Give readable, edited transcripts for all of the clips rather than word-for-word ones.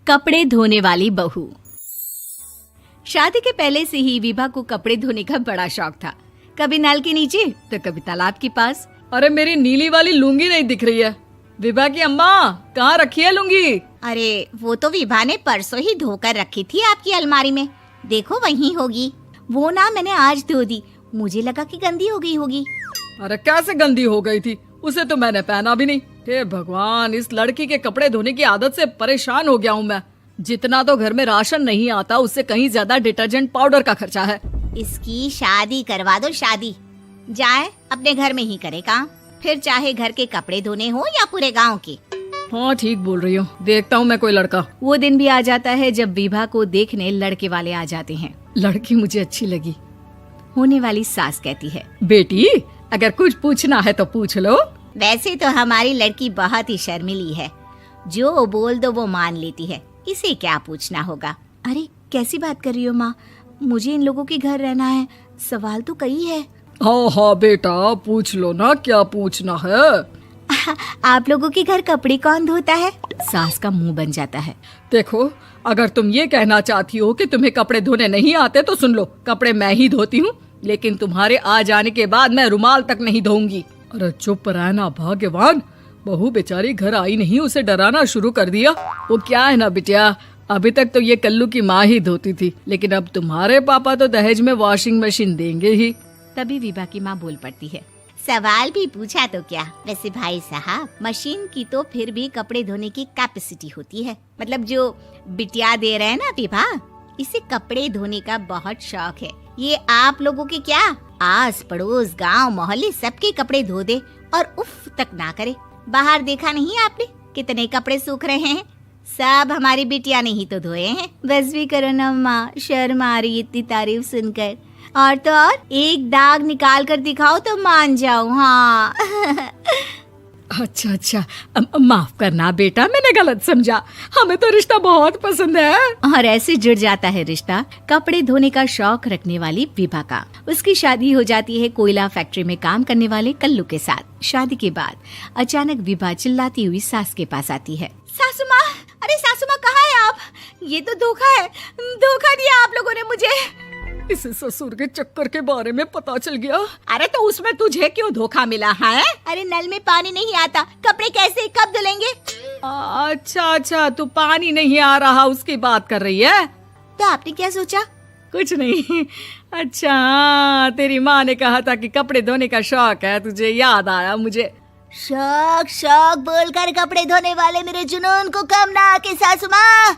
कपड़े धोने वाली बहू। शादी के पहले से ही विभा को कपड़े धोने का बड़ा शौक था। कभी नल के नीचे तो कभी तालाब के पास। अरे मेरी नीली वाली लुंगी नहीं दिख रही है। विभा की अम्मा, कहाँ रखी है लुंगी? अरे वो तो विभा ने परसों ही धोकर रखी थी आपकी अलमारी में, देखो वहीं होगी। वो ना मैंने आज धो दी, मुझे लगा कि गंदी हो गई होगी। अरे कैसे गंदी हो गई थी? उसे तो मैंने पहना भी नहीं। हे भगवान, इस लड़की के कपड़े धोने की आदत से परेशान हो गया हूँ मैं। जितना तो घर में राशन नहीं आता, उससे कहीं ज्यादा डिटर्जेंट पाउडर का खर्चा है। इसकी शादी करवा दो, शादी जाए अपने घर में ही करे काम, फिर चाहे घर के कपड़े धोने हो या पूरे गांव के। हाँ ठीक बोल रही हूँ, देखता हूँ मैं कोई लड़का। वो दिन भी आ जाता है जब विभा को देखने लड़के वाले आ जाते हैं। लड़की मुझे अच्छी लगी। होने वाली सास कहती है, बेटी अगर कुछ पूछना है तो पूछ लो। वैसे तो हमारी लड़की बहुत ही शर्मीली है, जो बोल दो वो मान लेती है, इसे क्या पूछना होगा। अरे कैसी बात कर रही हो माँ, मुझे इन लोगों के घर रहना है, सवाल तो कई है। हाँ हाँ बेटा, पूछ लो ना, क्या पूछना है। आप लोगों के घर कपड़े कौन धोता है? सास का मुंह बन जाता है। देखो, अगर तुम ये कहना चाहती हो कि तुम्हें कपड़े धोने नहीं आते तो सुन लो, कपड़े मैं ही धोती हूँ, लेकिन तुम्हारे आ जाने के बाद मैं रुमाल तक नहीं धोऊंगी। अरे चुप रहना भाग्यवान, बहू बेचारी घर आई नहीं, उसे डराना शुरू कर दिया। वो क्या है ना बिटिया, अभी तक तो ये कल्लू की माँ ही धोती थी, लेकिन अब तुम्हारे पापा तो दहेज में वॉशिंग मशीन देंगे ही। तभी विभा की माँ बोल पड़ती है, सवाल भी पूछा तो क्या। वैसे भाई साहब, मशीन की तो फिर भी कपड़े धोने की कैपेसिटी होती है। मतलब जो बिटिया दे रहे हैं ना विभा, इसे कपड़े धोने का बहुत शौक है। ये आप लोगों के क्या, आस पड़ोस गांव मोहल्ले सबके कपड़े धो दे और उफ तक ना करे। बाहर देखा नहीं आपने कितने कपड़े सूख रहे हैं? सब हमारी बिटिया ने ही तो धोए हैं। बस भी करो ना माँ, शर्म आ रही इतनी तारीफ सुनकर। और तो और एक दाग निकाल कर दिखाओ तो मान जाऊं। हाँ अच्छा, माफ करना बेटा, मैंने गलत समझा। हमें तो रिश्ता बहुत पसंद है। और ऐसे जुड़ जाता है रिश्ता कपड़े धोने का शौक रखने वाली विभा का। उसकी शादी हो जाती है कोयला फैक्ट्री में काम करने वाले कल्लू के साथ। शादी के बाद अचानक विभा चिल्लाती हुई सास के पास आती है। सासू माँ, अरे सासू माँ कहाँ है आप? ये तो धोखा है, धोखा दिया आप लोगों ने मुझे। इसे ससुर के चक्कर के बारे में पता चल गया। अरे तो उसमें तुझे क्यों धोखा मिला है? अरे नल में पानी नहीं आता, कपड़े कैसे कब धुलेंगे? अच्छा, तू पानी नहीं आ रहा उसकी बात कर रही है। तो आपने क्या सोचा? कुछ नहीं। अच्छा, तेरी माँ ने कहा था कि कपड़े धोने का शौक है तुझे, याद आया मुझे। शौक बोलकर कपड़े धोने वाले मेरे जुनून को कम ना आके सासू माँ,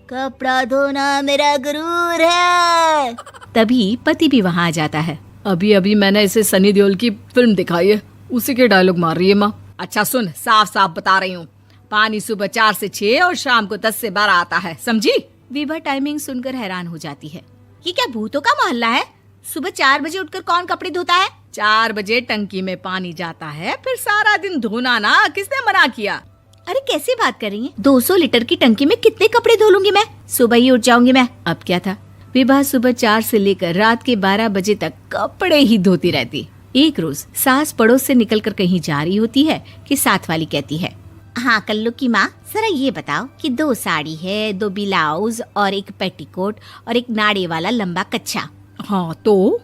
कपड़ा धोना मेरा गुरूर है। तभी पति भी वहाँ आ जाता है। अभी मैंने इसे सनी देओल की फिल्म दिखाई है, उसी के डायलॉग मार रही है माँ। अच्छा सुन, साफ साफ बता रही हूँ, पानी सुबह 4 से 6 और शाम को 10 से 12 आता है, समझी? विभा टाइमिंग सुनकर हैरान हो जाती है। ये क्या भूतों का मोहल्ला है? सुबह 4 बजे उठकर कौन कपड़े धोता है? 4 बजे टंकी में पानी जाता है, फिर सारा दिन धोना ना, किसने मना किया? अरे कैसी बात कर रही हैं? 200 लीटर की टंकी में कितने कपड़े धो लूंगी मैं? सुबह ही उठ जाऊंगी मैं। अब क्या था, विभा सुबह 4 से लेकर रात के 12 बजे तक कपड़े ही धोती रहती। एक रोज सास पड़ोस से निकलकर कहीं जा रही होती है कि साथ वाली कहती है, हाँ कल्लू की माँ, जरा ये बताओ कि 2 साड़ी है, 2 ब्लाउज और एक पेटीकोट और एक नाड़े वाला लंबा कच्छा। हाँ तो?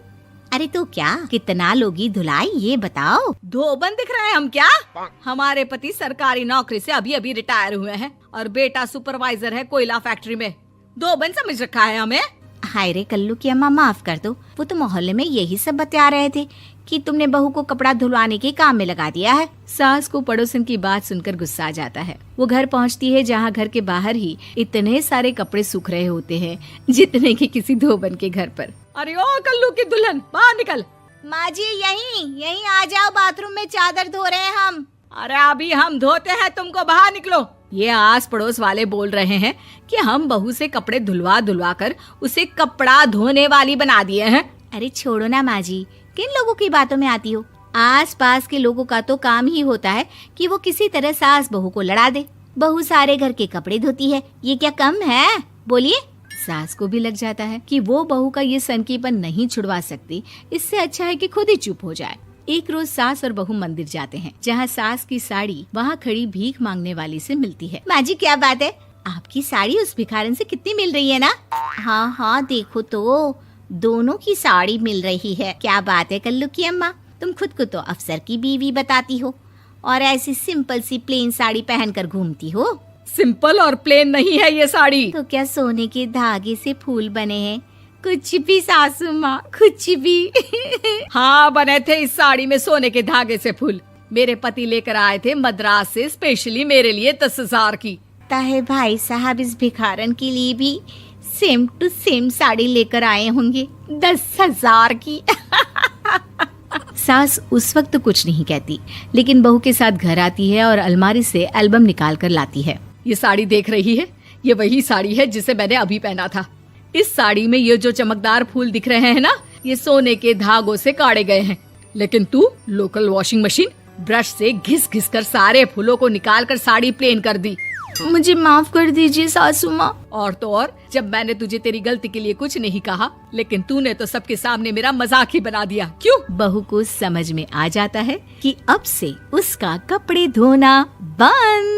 अरे तो क्या, कितना लोगी धुलाई ये बताओ। धोबन दिख रहे हैं हम क्या? हमारे पति सरकारी नौकरी से अभी रिटायर हुए हैं और बेटा सुपरवाइजर है कोयला फैक्ट्री में। धोबन समझ रखा है हमें? हाय रे कल्लू की अम्मा, माफ कर दो, वो तो मोहल्ले में यही सब बता रहे थे कि तुमने बहू को कपड़ा धुलवाने के काम में लगा दिया है। सास को पड़ोसन की बात सुनकर गुस्सा आ जाता है। वो घर पहुंचती है जहां घर के बाहर ही इतने सारे कपड़े सूख रहे होते हैं जितने कि किसी धोबन के घर पर। अरे ओ कल्लू की दुल्हन, बाहर निकल। माँ जी यहीं आ जाओ, बाथरूम में चादर धो रहे हैं हम। अरे अभी हम धोते हैं, तुमको बाहर निकलो। ये आस पड़ोस वाले बोल रहे हैं कि हम बहू से कपड़े धुलवा कर उसे कपड़ा धोने वाली बना दिए हैं। अरे छोड़ो ना माँ जी, किन लोगों की बातों में आती हो? आस पास के लोगों का तो काम ही होता है कि वो किसी तरह सास बहू को लड़ा दे। बहू सारे घर के कपड़े धोती है, ये क्या कम है? बोलिए। सास को भी लग जाता है कि वो बहू का ये सनकीपन नहीं छुड़वा सकती, इससे अच्छा है कि खुद ही चुप हो जाए। एक रोज सास और बहू मंदिर जाते हैं, जहाँ सास की साड़ी वहाँ खड़ी भीख मांगने वाली से मिलती है। माँ जी क्या बात है, आपकी साड़ी उस भिखारन से कितनी मिल रही है ना? हाँ हाँ देखो तो, दोनों की साड़ी मिल रही है। क्या बात है कल्लू की अम्मा, तुम खुद को तो अफसर की बीवी बताती हो और ऐसी सिंपल सी प्लेन साड़ी पहनकर घूमती हो। सिंपल और प्लेन नहीं है ये साड़ी। तो क्या सोने के धागे से फूल बने हैं? कुछ भी सासू माँ, कुछ भी। हाँ बने थे इस साड़ी में सोने के धागे से फूल। मेरे पति लेकर आए थे मद्रास से स्पेशली मेरे लिए 10,000 की। ताहे भाई साहब इस भिखारन के लिए भी सेम टू सेम साड़ी लेकर आए होंगे 10,000 की। सास उस वक्त तो कुछ नहीं कहती, लेकिन बहू के साथ घर आती है और अलमारी से एल्बम निकाल कर लाती है। ये साड़ी देख रही है, ये वही साड़ी है जिसे मैंने अभी पहना था। इस साड़ी में ये जो चमकदार फूल दिख रहे हैं ना, ये सोने के धागों से काढ़े गए हैं। लेकिन तू लोकल वॉशिंग मशीन ब्रश से घिस घिस कर सारे फूलों को निकाल कर साड़ी प्लेन कर दी। मुझे माफ कर दीजिए सासू माँ। और तो और, जब मैंने तुझे तेरी गलती के लिए कुछ नहीं कहा, लेकिन तूने तो सबके सामने मेरा मजाक ही बना दिया। क्यों? बहू को समझ में आ जाता है कि अब से उसका कपड़े धोना बंद।